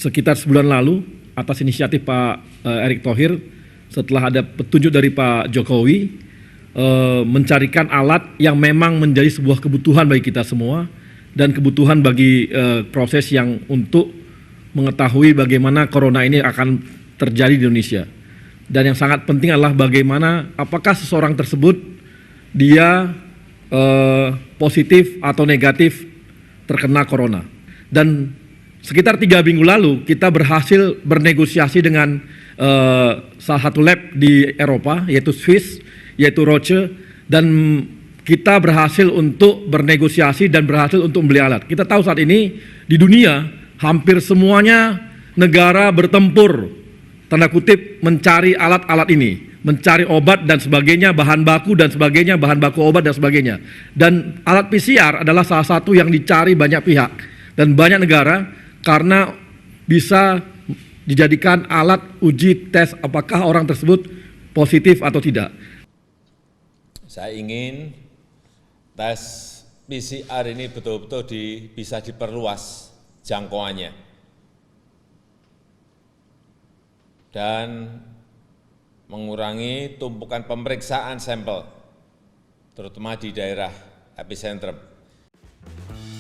sekitar sebulan lalu atas inisiatif Pak Erick Thohir setelah ada petunjuk dari Pak Jokowi mencarikan alat yang memang menjadi sebuah kebutuhan bagi kita semua dan kebutuhan bagi proses yang untuk mengetahui bagaimana corona ini akan terjadi di Indonesia. Dan yang sangat penting adalah bagaimana apakah seseorang tersebut dia positif atau negatif terkena corona. Dan sekitar 3 minggu lalu kita berhasil bernegosiasi dengan salah satu lab di Eropa yaitu Swiss, yaitu Roche, dan kita berhasil untuk bernegosiasi dan berhasil untuk membeli alat. Kita tahu saat ini di dunia hampir semuanya negara bertempur tanda kutip mencari alat-alat ini, mencari obat dan sebagainya, bahan baku dan sebagainya, bahan baku obat dan sebagainya. Dan alat PCR adalah salah satu yang dicari banyak pihak dan banyak negara karena bisa dijadikan alat uji tes apakah orang tersebut positif atau tidak. Saya ingin tes PCR ini betul-betul bisa diperluas jangkauannya. Dan mengurangi tumpukan pemeriksaan sampel, terutama di daerah epicentrum.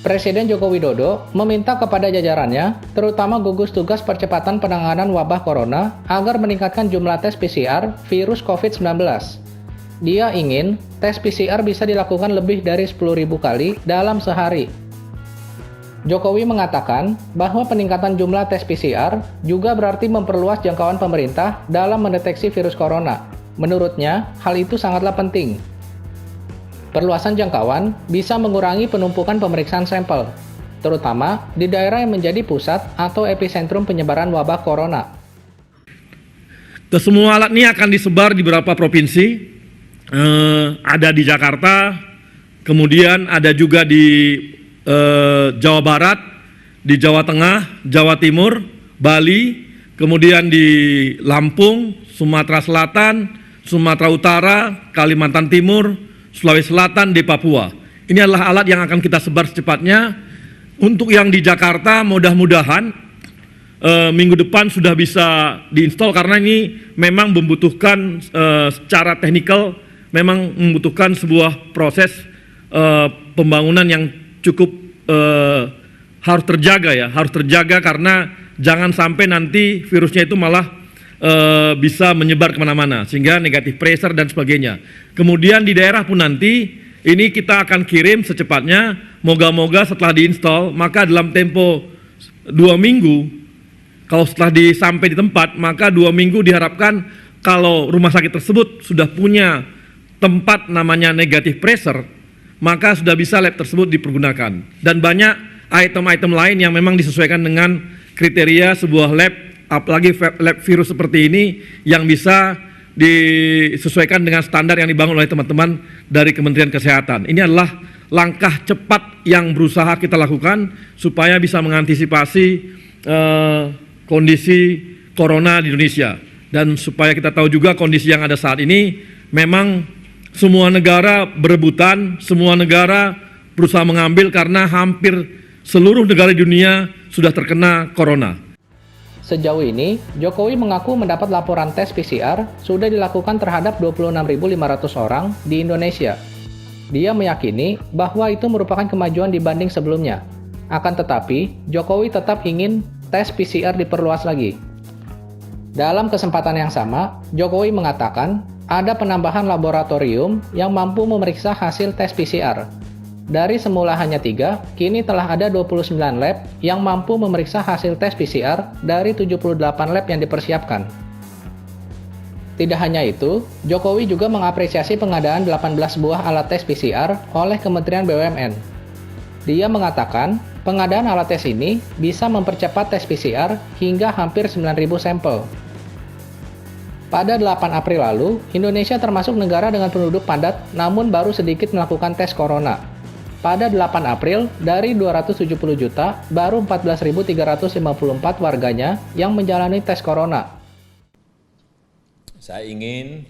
Presiden Joko Widodo meminta kepada jajarannya, terutama gugus tugas percepatan penanganan wabah corona, agar meningkatkan jumlah tes PCR virus COVID-19. Dia ingin tes PCR bisa dilakukan lebih dari 10.000 kali dalam sehari. Jokowi mengatakan bahwa peningkatan jumlah tes PCR juga berarti memperluas jangkauan pemerintah dalam mendeteksi virus corona. Menurutnya, hal itu sangatlah penting. Perluasan jangkauan bisa mengurangi penumpukan pemeriksaan sampel, terutama di daerah yang menjadi pusat atau epicentrum penyebaran wabah corona. Kesemua alat ini akan disebar di beberapa provinsi, ada di Jakarta, kemudian ada juga di Jawa Barat, di Jawa Tengah, Jawa Timur, Bali, kemudian di Lampung, Sumatera Selatan, Sumatera Utara, Kalimantan Timur, Sulawesi Selatan, di Papua. Ini adalah alat yang akan kita sebar secepatnya. Untuk yang di Jakarta mudah-mudahan minggu depan sudah bisa diinstal karena ini memang membutuhkan secara teknikal memang membutuhkan sebuah proses pembangunan yang cukup harus terjaga karena jangan sampai nanti virusnya itu malah bisa menyebar kemana-mana sehingga negatif pressure dan sebagainya. Kemudian di daerah pun nanti ini kita akan kirim secepatnya, moga-moga setelah diinstal maka dalam tempo 2 minggu, kalau setelah sampai di tempat maka 2 minggu diharapkan kalau rumah sakit tersebut sudah punya tempat namanya negatif pressure, maka sudah bisa lab tersebut dipergunakan. Dan banyak item-item lain yang memang disesuaikan dengan kriteria sebuah lab, apalagi lab virus seperti ini yang bisa disesuaikan dengan standar yang dibangun oleh teman-teman dari Kementerian Kesehatan. Ini adalah langkah cepat yang berusaha kita lakukan supaya bisa mengantisipasi kondisi corona di Indonesia. Dan supaya kita tahu juga kondisi yang ada saat ini memang semua negara berebutan, semua negara berusaha mengambil karena hampir seluruh negara di dunia sudah terkena corona. Sejauh ini, Jokowi mengaku mendapat laporan tes PCR sudah dilakukan terhadap 26.500 orang di Indonesia. Dia meyakini bahwa itu merupakan kemajuan dibanding sebelumnya. Akan tetapi, Jokowi tetap ingin tes PCR diperluas lagi. Dalam kesempatan yang sama, Jokowi mengatakan ada penambahan laboratorium yang mampu memeriksa hasil tes PCR. Dari semula hanya 3, kini telah ada 29 lab yang mampu memeriksa hasil tes PCR dari 78 lab yang dipersiapkan. Tidak hanya itu, Jokowi juga mengapresiasi pengadaan 18 buah alat tes PCR oleh Kementerian BUMN. Dia mengatakan, pengadaan alat tes ini bisa mempercepat tes PCR hingga hampir 9.000 sampel. Pada 8 April lalu, Indonesia termasuk negara dengan penduduk padat namun baru sedikit melakukan tes corona. Pada 8 April, dari 270 juta, baru 14.354 warganya yang menjalani tes corona. Saya ingin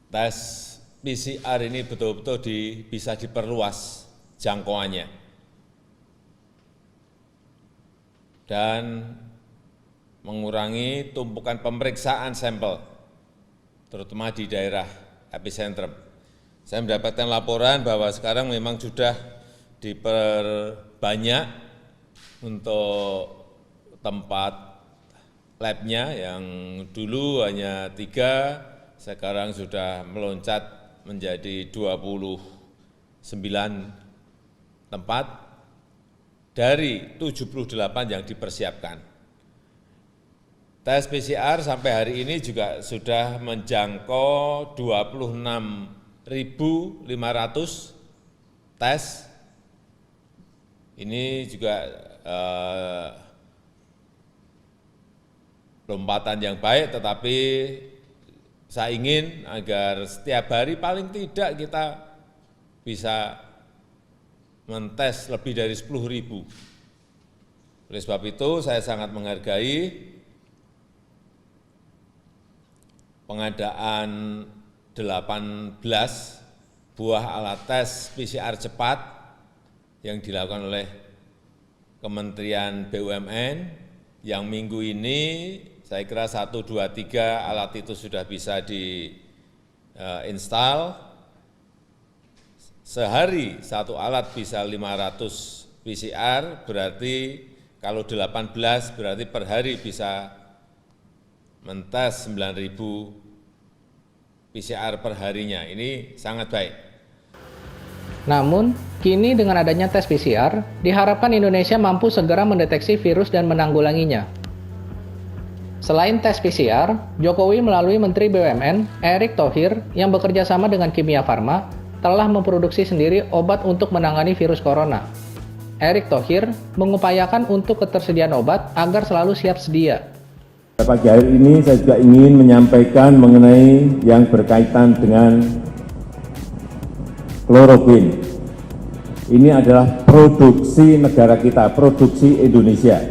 tes PCR ini betul-betul bisa diperluas jangkauannya. Dan mengurangi tumpukan pemeriksaan sampel, terutama di daerah epicentrum. Saya mendapatkan laporan bahwa sekarang memang sudah diperbanyak untuk tempat labnya yang dulu hanya 3, sekarang sudah meloncat menjadi 29 tempat dari 78 yang dipersiapkan. Tes PCR sampai hari ini juga sudah menjangkau 26.500 tes. Ini juga lompatan yang baik, tetapi saya ingin agar setiap hari paling tidak kita bisa mentes lebih dari 10.000. Oleh sebab itu saya sangat menghargai pengadaan 18 buah alat tes PCR cepat yang dilakukan oleh Kementerian BUMN, yang minggu ini saya kira 1, 2, 3 alat itu sudah bisa diinstal. Sehari satu alat bisa 500 PCR, berarti kalau 18 berarti per hari bisa mentes 9.000 PCR per harinya. Ini sangat baik. Namun, kini dengan adanya tes PCR, diharapkan Indonesia mampu segera mendeteksi virus dan menanggulanginya. Selain tes PCR, Jokowi melalui Menteri BUMN, Erick Thohir, yang bekerja sama dengan Kimia Farma, telah memproduksi sendiri obat untuk menangani virus corona. Erick Thohir mengupayakan untuk ketersediaan obat agar selalu siap sedia. Pagi hari ini saya juga ingin menyampaikan mengenai yang berkaitan dengan kloroquine. Ini adalah produksi negara kita, produksi Indonesia.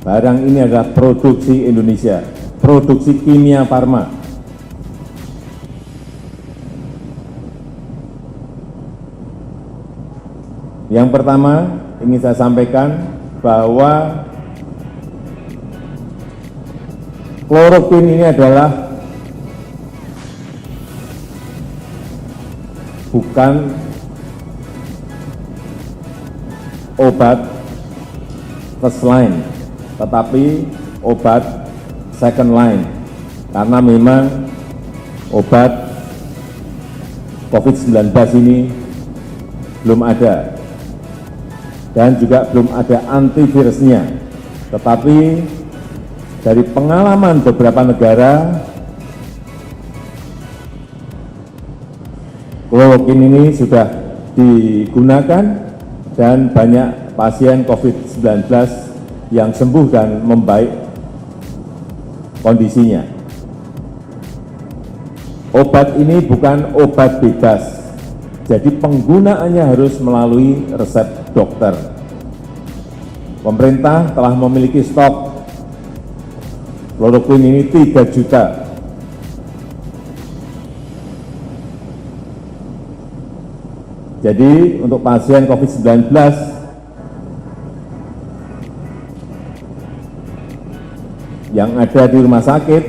Barang ini adalah produksi Indonesia, produksi Kimia Farma. Yang pertama ingin saya sampaikan bahwa kloroquine ini adalah bukan obat first line, tetapi obat second line, karena memang obat COVID-19 ini belum ada dan juga belum ada antivirusnya. Tetapi dari pengalaman beberapa negara, kloroquine ini sudah digunakan dan banyak pasien COVID-19 yang sembuh dan membaik kondisinya. Obat ini bukan obat bebas, jadi penggunaannya harus melalui resep dokter. Pemerintah telah memiliki stok kloroquine ini 3 juta. Jadi untuk pasien COVID-19 yang ada di rumah sakit,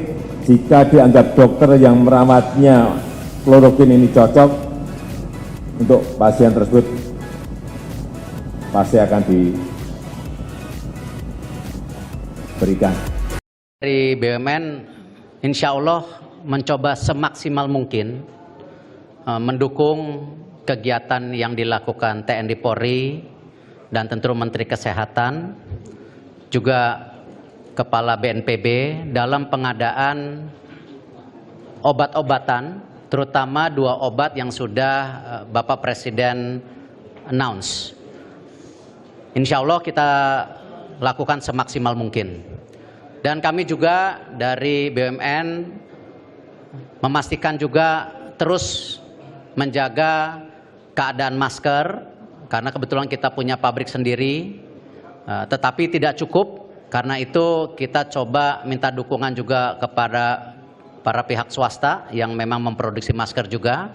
jika dianggap dokter yang merawatnya kloroquine ini cocok untuk pasien tersebut, pasti akan diberikan. Dari BUMN, insya Allah mencoba semaksimal mungkin mendukung kegiatan yang dilakukan TNI Polri dan tentu Menteri Kesehatan, juga Kepala BNPB dalam pengadaan obat-obatan, terutama 2 obat yang sudah Bapak Presiden announce. Insya Allah kita lakukan semaksimal mungkin. Dan kami juga dari BUMN memastikan juga terus menjaga keadaan masker, karena kebetulan kita punya pabrik sendiri, tetapi tidak cukup. Karena itu kita coba minta dukungan juga kepada para pihak swasta yang memang memproduksi masker juga.